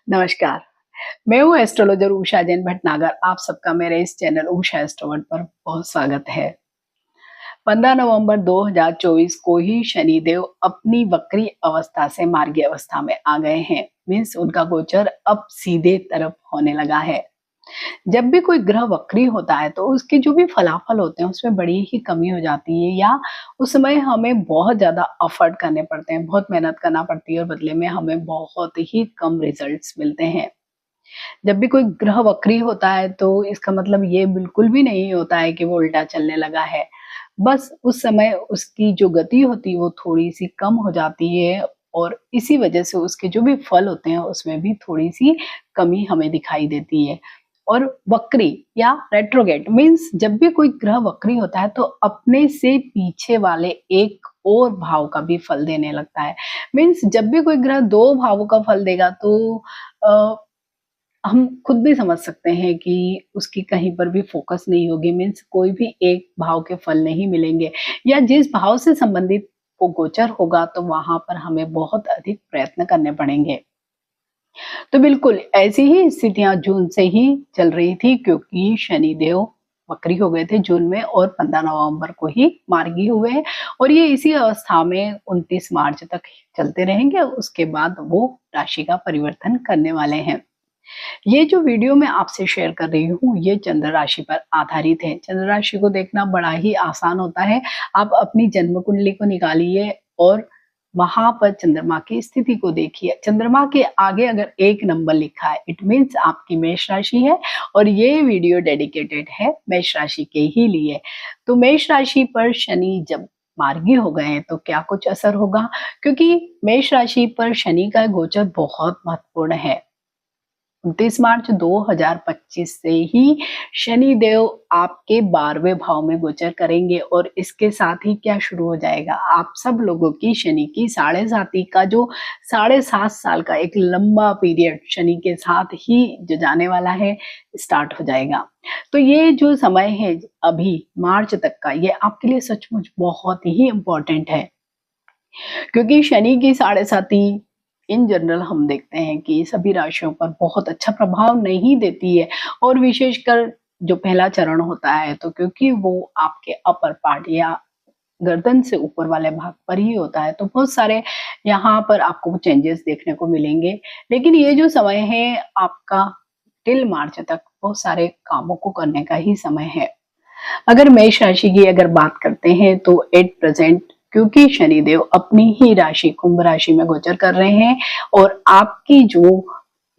नमस्कार, मैं हूँ एस्ट्रोलॉजर उषा जैन भटनागर। आप सबका मेरे इस चैनल उषा एस्ट्रोवर्ड पर बहुत स्वागत है। 15 नवंबर 2024 को ही शनिदेव अपनी वक्री अवस्था से मार्गी अवस्था में आ गए हैं। मीन्स उनका गोचर अब सीधे तरफ होने लगा है। जब भी कोई ग्रह वक्री होता है तो उसके जो भी फलाफल होते हैं उसमें बड़ी ही कमी हो जाती है, या उस समय हमें बहुत ज़्यादा एफर्ट करने पड़ते हैं, बहुत मेहनत करना पड़ती है और बदले में हमें बहुत ही कम रिजल्ट्स मिलते हैं। जब भी कोई ग्रह वक्री होता है तो इसका मतलब ये बिल्कुल भी नहीं होता है कि वो उल्टा चलने लगा है। बस उस समय उसकी जो गति होती है वो थोड़ी-सी कम हो जाती है और इसी वजह से उसके जो भी फल होते हैं उसमें भी थोड़ी-सी कमी हमें दिखाई देती है। और वक्री या रेट्रोगेट मीन्स जब भी कोई ग्रह वक्री होता है तो अपने से पीछे वाले एक और भाव का भी फल देने लगता है। मीन्स जब भी कोई ग्रह 2 भावों का फल देगा तो अ, हम खुद भी समझ सकते हैं कि उसकी कहीं पर भी फ़ोकस नहीं होगी। मीन्स कोई भी एक भाव के फल नहीं मिलेंगे, या जिस भाव से संबंधित वो गोचर होगा तो वहाँ पर हमें बहुत अधिक प्रयत्न करने पड़ेंगे। तो बिल्कुल ऐसी ही स्थितियाँ जून से ही चल रही थी, क्योंकि शनिदेव वक्री हो गए थे जून में और 15 नवंबर को ही मार्गी हुए हैं और ये इसी अवस्था में 29 मार्च तक चलते रहेंगे। उसके बाद वो राशि का परिवर्तन करने वाले हैं। ये जो वीडियो मैं आपसे शेयर कर रही हूँ, ये चंद्र राशि पर आधारित है। चंद्र राशि को देखना बड़ा ही आसान होता है। आप अपनी जन्म कुंडली को निकालिए और वहाँ पर चंद्रमा की स्थिति को देखिए। चंद्रमा के आगे अगर 1 नंबर लिखा है, इट मीन्स आपकी मेष राशि है और ये वीडियो डेडिकेटेड है मेष राशि के ही लिए। तो मेष राशि पर शनि जब मार्गी हो गए हैं तो क्या कुछ असर होगा? क्योंकि मेष राशि पर शनि का गोचर बहुत महत्वपूर्ण है। 29 मार्च 2025 से ही शनिदेव आपके 12वें भाव में गोचर करेंगे और इसके साथ ही क्या शुरू हो जाएगा, आप सब लोगों की शनि की साढ़े साती का जो 7.5 साल का एक लंबा पीरियड शनि के साथ ही जो जाने वाला है, स्टार्ट हो जाएगा। तो ये जो समय है अभी मार्च तक का, ये आपके लिए सचमुच बहुत ही इम्पोर्टेंट है, क्योंकि शनि की साढ़े साती इन जनरल हम देखते हैं कि सभी राशियों पर बहुत अच्छा प्रभाव नहीं देती है और विशेषकर जो पहला चरण होता है तो क्योंकि वो आपके अपर पार्ट या गर्दन से ऊपर वाले भाग पर ही होता है तो बहुत सारे यहाँ पर आपको चेंजेस देखने को मिलेंगे। लेकिन ये जो समय है आपका टिल मार्च तक बहुत सारे कामों को करने का ही समय है। अगर मेष राशि की अगर बात करते हैं तो एट प्रेजेंट, क्योंकि शनिदेव अपनी ही राशि कुंभ राशि में गोचर कर रहे हैं और आपकी जो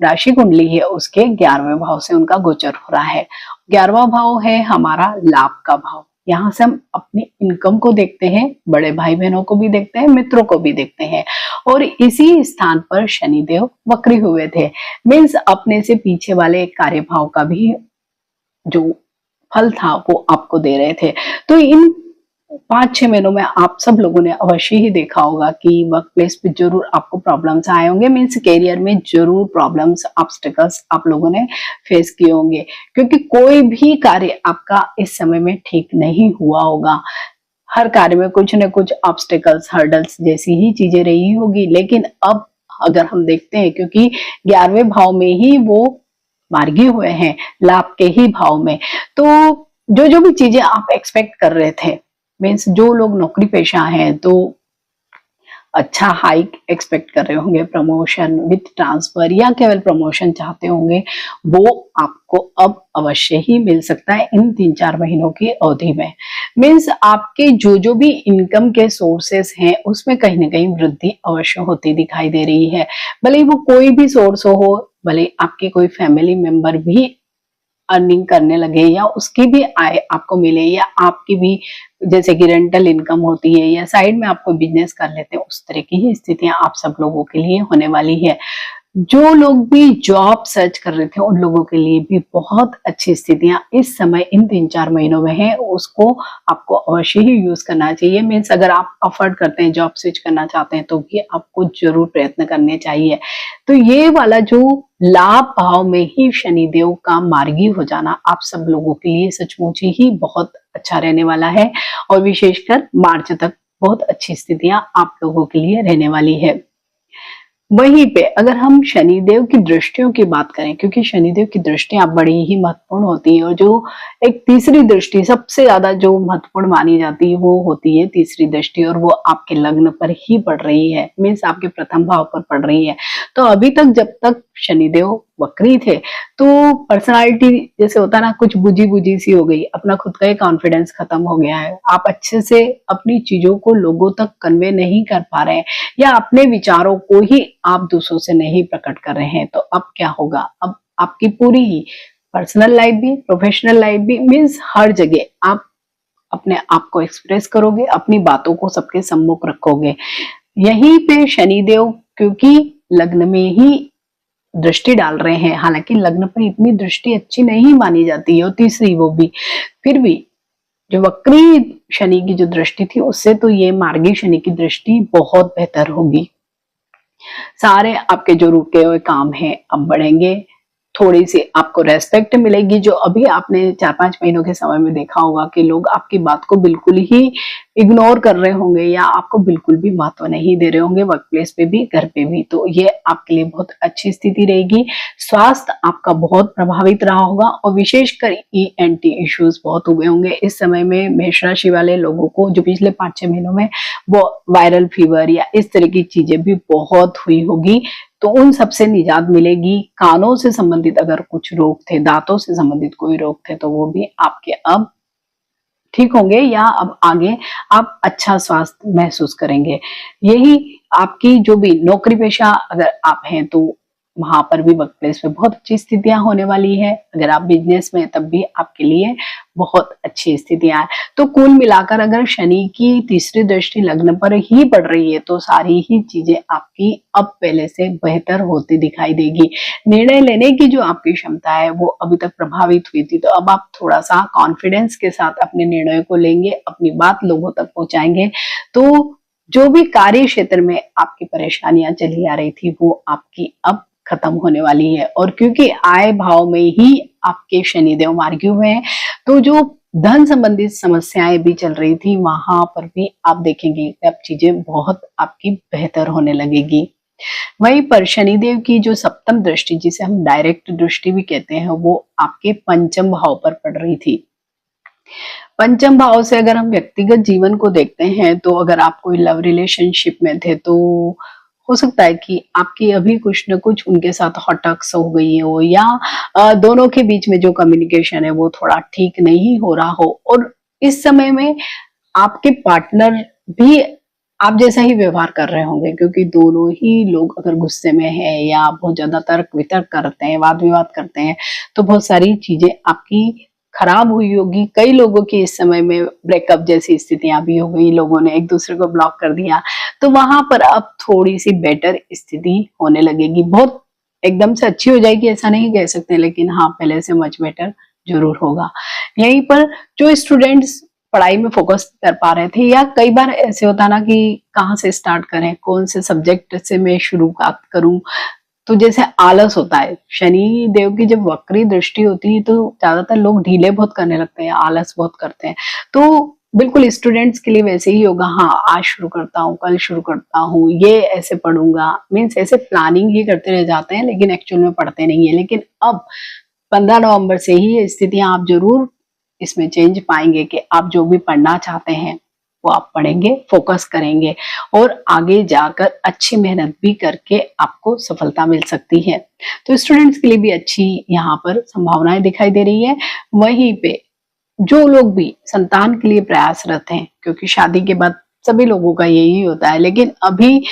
राशि कुंडली है उसके 11वें भाव से उनका गोचर हो रहा है। 11वां भाव है हमारा लाभ का भाव। यहाँ से हम अपनी इनकम को देखते हैं, बड़े भाई बहनों को भी देखते हैं, मित्रों को भी देखते हैं और इसी स्थान पर शनिदेव वक्री हुए थे। मीन्स अपने से पीछे वाले कार्य भाव का भी जो फल था वो आपको दे रहे थे। तो इन 5-6 महीनों में आप सब लोगों ने अवश्य ही देखा होगा कि वर्क प्लेस पे जरूर आपको प्रॉब्लम्स आए होंगे। मीन्स करियर में जरूर प्रॉब्लम्स ऑब्स्टेकल्स आप लोगों ने फेस किए होंगे, क्योंकि कोई भी कार्य आपका इस समय में ठीक नहीं हुआ होगा। हर कार्य में कुछ न कुछ ऑब्स्टेकल्स हर्डल्स जैसी ही चीजें रही होगी। लेकिन अब अगर हम देखते हैं, क्योंकि 11वें भाव में ही वो मार्गी हुए हैं, लाभ के ही भाव में, तो जो जो भी चीजें आप एक्सपेक्ट कर रहे थे, मीन्स जो लोग नौकरी पेशा हैं तो अच्छा हाइक एक्सपेक्ट कर रहे होंगे, प्रमोशन विथ ट्रांसफर या केवल प्रमोशन चाहते होंगे, वो आपको अब अवश्य ही मिल सकता है इन 3-4 महीनों की अवधि में। मीन्स आपके जो जो भी इनकम के सोर्सेस हैं उसमें कहीं ना कहीं वृद्धि अवश्य होती दिखाई दे रही है। भले ही वो कोई भी सोर्स हो, भले आपके कोई फैमिली मेंबर भी अर्निंग करने लगे या उसकी भी आय आपको मिले, या आपकी भी जैसे कि रेंटल इनकम होती है या साइड में आपको बिजनेस कर लेते हैं, उस तरह की ही स्थितियां आप सब लोगों के लिए होने वाली है। जो लोग भी जॉब सर्च कर रहे थे उन लोगों के लिए भी बहुत अच्छी स्थितियां इस समय इन 3-4 महीनों में है, उसको आपको अवश्य ही यूज करना चाहिए। मीन्स अगर आप अफोर्ड करते हैं, जॉब स्विच करना चाहते हैं तो भी आपको जरूर प्रयत्न करने चाहिए। तो ये वाला जो लाभ भाव में ही शनिदेव का मार्गी हो जाना आप सब लोगों के लिए सचमुच ही बहुत अच्छा रहने वाला है और विशेषकर मार्च तक बहुत अच्छी स्थितियां आप लोगों के लिए रहने वाली है। वहीं पे अगर हम शनिदेव की दृष्टियों की बात करें, क्योंकि शनिदेव की दृष्टियां बड़ी ही महत्वपूर्ण होती है, और जो एक तीसरी दृष्टि सबसे ज्यादा जो महत्वपूर्ण मानी जाती है वो होती है तीसरी दृष्टि, और वो आपके लग्न पर ही पड़ रही है, मीन्स आपके प्रथम भाव पर पड़ रही है। तो अभी तक जब तक शनिदेव वक्री थे तो पर्सनालिटी जैसे होता है ना, कुछ बुझी बुझी सी हो गई, अपना खुद का ही कॉन्फिडेंस खत्म हो गया है, आप अच्छे से अपनी चीजों को लोगों तक कन्वे नहीं कर पा रहे हैं, या अपने विचारों को ही आप दूसरों से नहीं प्रकट कर रहे हैं। तो अब क्या होगा, अब आपकी पूरी ही पर्सनल लाइफ भी प्रोफेशनल लाइफ भी, मीन्स हर जगह आप अपने आप को एक्सप्रेस करोगे, अपनी बातों को सबके सम्मुख रखोगे। यहीं पे शनिदेव क्योंकि लग्न में ही दृष्टि डाल रहे हैं, हालांकि लग्न पर इतनी दृष्टि अच्छी नहीं मानी जाती है, और तीसरी वो भी, फिर भी जो वक्री शनि की जो दृष्टि थी उससे तो ये मार्गी शनि की दृष्टि बहुत बेहतर होगी। सारे आपके जो रुके हुए काम हैं अब बढ़ेंगे, थोड़ी सी आपको रेस्पेक्ट मिलेगी। जो अभी आपने 4-5 महीनों के समय में देखा होगा कि लोग आपकी बात को बिल्कुल ही इग्नोर कर रहे होंगे, या आपको बिल्कुल भी महत्व नहीं दे रहे होंगे, वर्क प्लेस पे भी घर पे भी, तो ये आपके लिए बहुत अच्छी स्थिति रहेगी। स्वास्थ्य आपका बहुत प्रभावित रहा होगा, और विशेषकर ENT इश्यूज बहुत हुए होंगे इस समय में। मेष राशि वाले लोगों को जो पिछले 5-6 महीनों में वो वायरल फीवर या इस तरह की चीजें भी बहुत हुई होगी, तो उन सबसे निजात मिलेगी। कानों से संबंधित अगर कुछ रोग थे, दांतों से संबंधित कोई रोग थे, तो वो भी आपके अब ठीक होंगे, या अब आगे आप अच्छा स्वास्थ्य महसूस करेंगे। यही आपकी जो भी नौकरी पेशा अगर आप हैं तो वहां पर भी वर्क प्लेस पे बहुत अच्छी स्थितियां होने वाली है। अगर आप बिजनेस में तब भी आपके लिए बहुत अच्छी स्थितियां हैं। तो कुल मिलाकर अगर शनि की तीसरी दृष्टि लग्न पर ही पड़ रही है तो सारी ही चीजें आपकी अब पहले से बेहतर होती दिखाई देगी। निर्णय लेने की जो आपकी क्षमता है वो अभी तक प्रभावित हुई थी, तो अब आप थोड़ा सा कॉन्फिडेंस के साथ अपने निर्णय को लेंगे, अपनी बात लोगों तक पहुंचाएंगे। तो जो भी कार्य क्षेत्र में आपकी परेशानियां चली आ रही थी वो आपकी अब खत्म होने वाली है। और क्योंकि आय भाव में ही आपके शनिदेव मार्गी हुए हैं, तो जो धन संबंधित समस्याएं भी चल रही थी वहां पर भी आप देखेंगे कि अब चीजें बहुत आपकी बेहतर होने लगेगी। वहीं पर शनिदेव की जो सप्तम दृष्टि, जिसे हम डायरेक्ट दृष्टि भी कहते हैं, वो आपके पंचम भाव पर पड़ रही थी। पंचम भाव से अगर हम व्यक्तिगत जीवन को देखते हैं तो अगर आप कोई लव रिलेशनशिप में थे तो हो सकता है कि आपकी अभी कुछ न कुछ उनके साथ हॉटक्स हो गई हो, या दोनों के बीच में जो कम्युनिकेशन है वो थोड़ा ठीक नहीं हो रहा हो, और इस समय में आपके पार्टनर भी आप जैसा ही व्यवहार कर रहे होंगे, क्योंकि दोनों ही लोग अगर गुस्से में है या बहुत ज्यादा तर्क वितर्क करते हैं, वाद विवाद करते हैं, तो बहुत सारी चीजें आपकी खराब हुई होगी। कई लोगों की इस समय में ब्रेकअप जैसी स्थितियां भी हो गई, लोगों ने एक दूसरे को ब्लॉक कर दिया, तो वहां पर अब थोड़ी सी बेटर स्थिति होने लगेगी। बहुत एकदम से अच्छी हो जाएगी ऐसा नहीं कह सकते, लेकिन हाँ पहले से मच बेटर जरूर होगा। यहीं पर जो स्टूडेंट्स पढ़ाई में फोकस कर पा रहे थे, या कई बार ऐसे होता ना कि कहाँ से स्टार्ट करें, कौन से सब्जेक्ट से मैं शुरुआत करूं, तो जैसे आलस होता है, शनि देव की जब वक्री दृष्टि होती है तो ज्यादातर लोग ढीले बहुत करने लगते हैं, आलस बहुत करते हैं। तो बिल्कुल स्टूडेंट्स के लिए वैसे ही होगा, हाँ आज शुरू करता हूँ, कल शुरू करता हूँ, ये ऐसे पढ़ूंगा, मीन्स ऐसे प्लानिंग ही करते रह जाते हैं लेकिन एक्चुअल में पढ़ते नहीं है। लेकिन अब 15 नवंबर से ही ये स्थितियां आप जरूर इसमें चेंज पाएंगे कि आप जो भी पढ़ना चाहते हैं वो आप पढ़ेंगे, फोकस करेंगे, और आगे जाकर अच्छी मेहनत भी करके आपको सफलता मिल सकती है। तो स्टूडेंट्स के लिए भी अच्छी यहाँ पर संभावनाएं दिखाई दे रही है। वहीं पे जो लोग भी संतान के लिए प्रयासरत हैं, क्योंकि शादी के बाद सभी लोगों का यही होता है, लेकिन अभी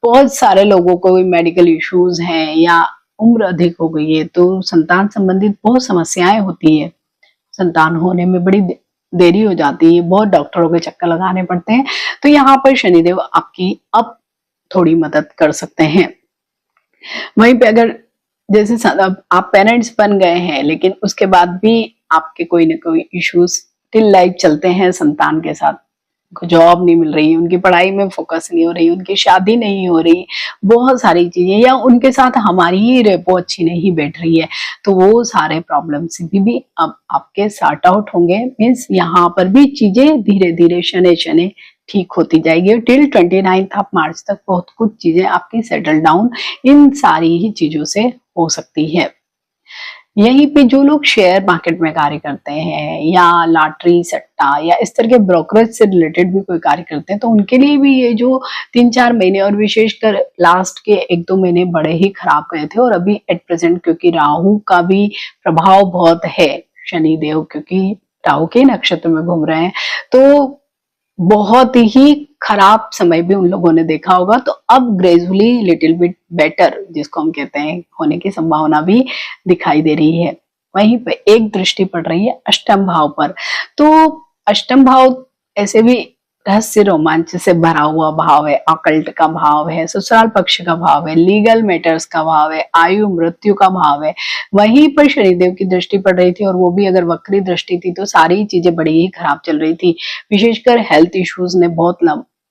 बहुत सारे लोगों को मेडिकल इश्यूज हैं या उम्र अधिक हो गई है, तो संतान संबंधित बहुत समस्याएं होती है, संतान होने में बड़ी देरी हो जाती है, बहुत डॉक्टरों के चक्कर लगाने पड़ते हैं। तो यहाँ पर शनिदेव आपकी अब थोड़ी मदद कर सकते हैं। वहीं पे अगर जैसे अब आप पेरेंट्स बन गए हैं लेकिन उसके बाद भी आपके कोई ना कोई इश्यूज टिल लाइफ चलते हैं संतान के साथ, जॉब नहीं मिल रही, उनकी पढ़ाई में फोकस नहीं हो रही, उनकी शादी नहीं हो रही, बहुत सारी चीजें, या उनके साथ हमारी ही रेपो अच्छी नहीं बैठ रही है, तो वो सारे प्रॉब्लम्स भी अब आपके सॉर्ट आउट होंगे। मीन्स यहाँ पर भी चीजें धीरे धीरे शने शने ठीक होती जाएगी और टिल 29 ऑफ मार्च तक बहुत कुछ चीजें आपकी सेटल डाउन इन सारी ही चीजों से हो सकती है। यहीं पे जो लोग शेयर मार्केट में कार्य करते हैं या लॉटरी सट्टा या इस तरह के ब्रोकरेज से रिलेटेड भी कोई कार्य करते हैं, तो उनके लिए भी ये जो 3-4 महीने और विशेषकर लास्ट के 1-2 महीने बड़े ही खराब गए थे। और अभी एट प्रेजेंट क्योंकि राहु का भी प्रभाव बहुत है, शनिदेव क्योंकि राहु के नक्षत्र में घूम रहे हैं, तो बहुत ही खराब समय भी उन लोगों ने देखा होगा। तो अब ग्रेजुअली लिटिल बिट बेटर जिसको हम कहते हैं होने की संभावना भी दिखाई दे रही है। वहीं पे एक दृष्टि पड़ रही है अष्टम भाव पर। तो अष्टम भाव ऐसे भी रहस्य रोमांच से भरा हुआ भाव है, अकल्ट का भाव है, ससुराल पक्ष का भाव है, लीगल मैटर्स का भाव है, आयु मृत्यु का भाव है। वहीं पर शनिदेव की दृष्टि पड़ रही थी और वो भी अगर वक्री दृष्टि थी तो सारी चीजें बड़ी ही खराब चल रही थी। विशेषकर हेल्थ इश्यूज ने बहुत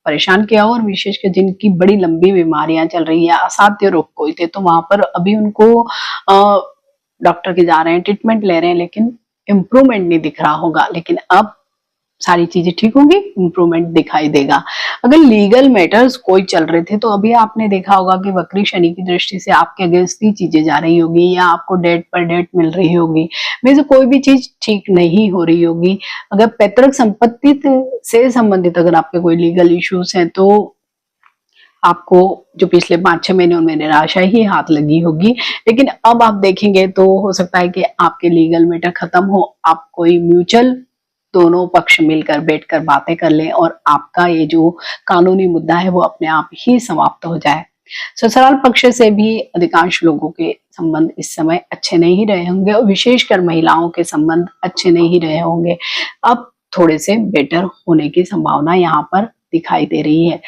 परेशान किया और विशेषकर जिनकी बड़ी लंबी बीमारियां चल रही है, असाध्य रोग कोई थे, तो वहां पर अभी उनको डॉक्टर के जा रहे हैं, ट्रीटमेंट ले रहे हैं, लेकिन इम्प्रूवमेंट नहीं दिख रहा होगा। लेकिन अब सारी चीजें ठीक होंगी, इम्प्रूवमेंट दिखाई देगा। अगर लीगल मैटर्स कोई चल रहे थे तो अभी आपने देखा होगा कि वक्री शनि की दृष्टि से आपके अगेंस्ट ही चीजें जा रही होगी या आपको डेट पर डेट मिल रही होगी, में से कोई भी चीज ठीक नहीं हो रही होगी। अगर पैतृक संपत्ति से संबंधित अगर आपके कोई लीगल इश्यूज हैं तो आपको जो पिछले 5-6 महीने उनमें निराशा ही हाथ लगी होगी। लेकिन अब आप देखेंगे तो हो सकता है कि आपके लीगल मैटर खत्म हो, आप कोई म्यूचुअल दोनों पक्ष मिलकर बैठकर बातें कर लें और आपका ये जो कानूनी मुद्दा है वो अपने आप ही समाप्त हो जाए। ससुराल पक्ष से भी अधिकांश लोगों के संबंध इस समय अच्छे नहीं रहे होंगे और विशेषकर महिलाओं के संबंध अच्छे नहीं रहे होंगे। अब थोड़े से बेटर होने की संभावना यहाँ पर दिखाई दे रही है।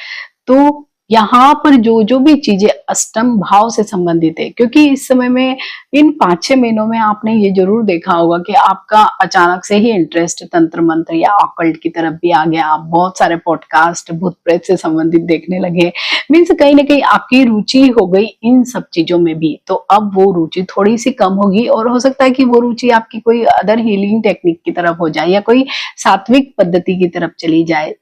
तो यहाँ पर जो जो भी चीजें अष्टम भाव से संबंधित है, क्योंकि इस समय में इन 5-6 महीनों में आपने ये जरूर देखा होगा कि आपका अचानक से ही इंटरेस्ट तंत्र मंत्र या ऑकल्ट की तरफ भी आ गया। आप बहुत सारे पॉडकास्ट भूत प्रेत से संबंधित देखने लगे, मीन्स कहीं ना कहीं आपकी रुचि हो गई इन सब चीजों में भी। तो अब वो रुचि थोड़ी सी कम होगी और हो सकता है कि वो रुचि आपकी कोई अदर हीलिंग टेक्निक की तरफ हो जाए या कोई सात्विक पद्धति की तरफ चली जाए,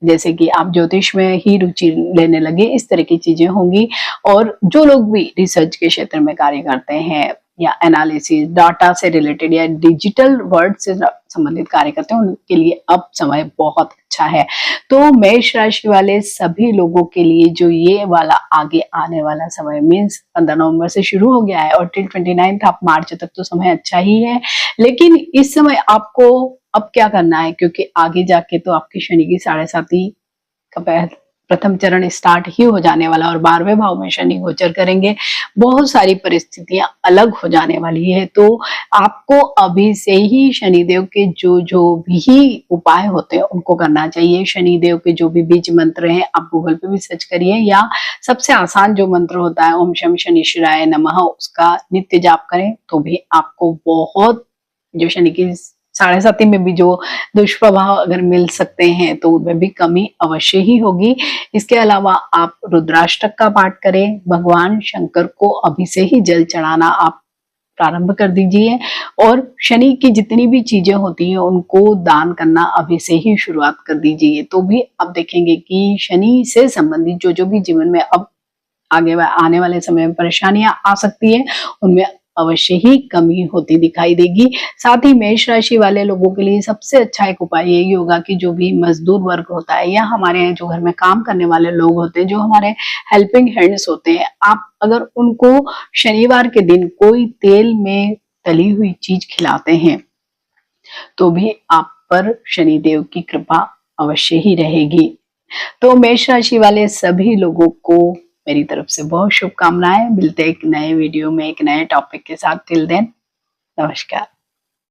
जैसे कि आप ज्योतिष में ही रुचि लेने लगे, इस तरह की चीजें होंगी। और जो लोग भी रिसर्च के क्षेत्र में कार्य करते हैं या एनालिसिस डाटा से रिलेटेड या डिजिटल वर्ड से संबंधित कार्य करते हैं, उनके लिए अब समय बहुत अच्छा है। तो मेष राशि वाले सभी लोगों के लिए जो ये वाला आगे आने वाला समय मीन्स 15 नवंबर से शुरू हो गया है और टिल 29 ऑफ मार्च तक तो समय अच्छा ही है। लेकिन इस समय आपको अब क्या करना है, क्योंकि आगे जाके तो आपकी शनि की 7.5 का प्रथम चरण स्टार्ट ही हो जाने वाला और 12वें भाव में शनि गोचर करेंगे। बहुत सारी परिस्थितियां अलग हो जाने वाली है। तो आपको अभी से ही शनिदेव के जो जो भी उपाय होते हैं उनको करना चाहिए। शनिदेव के जो भी बीज मंत्र हैं आप गूगल पे भी सर्च करिए या सबसे आसान जो मंत्र होता है ओम शम शनिश्चराय नमः, उसका नित्य जाप करें तो भी आपको बहुत जो शनि की 7.5 में भी जो दुष्प्रभाव अगर मिल सकते हैं तो उनमें भी कमी अवश्य ही होगी। इसके अलावा आप रुद्राष्टक का पाठ करें, भगवान शंकर को अभी से ही जल चढ़ाना आप प्रारंभ कर दीजिए और शनि की जितनी भी चीजें होती हैं उनको दान करना अभी से ही शुरुआत कर दीजिए। तो भी आप देखेंगे कि शनि से संबंधित जो जो भी जीवन में अब आगे आने वाले समय में परेशानियां आ सकती है उनमें अवश्य ही कमी होती दिखाई देगी। साथ ही मेष राशि वाले लोगों के लिए सबसे अच्छा एक उपाय यही होगा कि जो भी मजदूर वर्ग होता है या हमारे जो घर में काम करने वाले लोग होते हैं, जो हमारे हेल्पिंग हैंड्स होते हैं, आप अगर उनको शनिवार के दिन कोई तेल में तली हुई चीज खिलाते हैं तो भी आप पर शनिदेव की कृपा अवश्य ही रहेगी। तो मेष राशि वाले सभी लोगों को मेरी तरफ से बहुत शुभकामनाएं। मिलते हैं एक नए वीडियो में एक नए टॉपिक के साथ। टिल देन नमस्कार।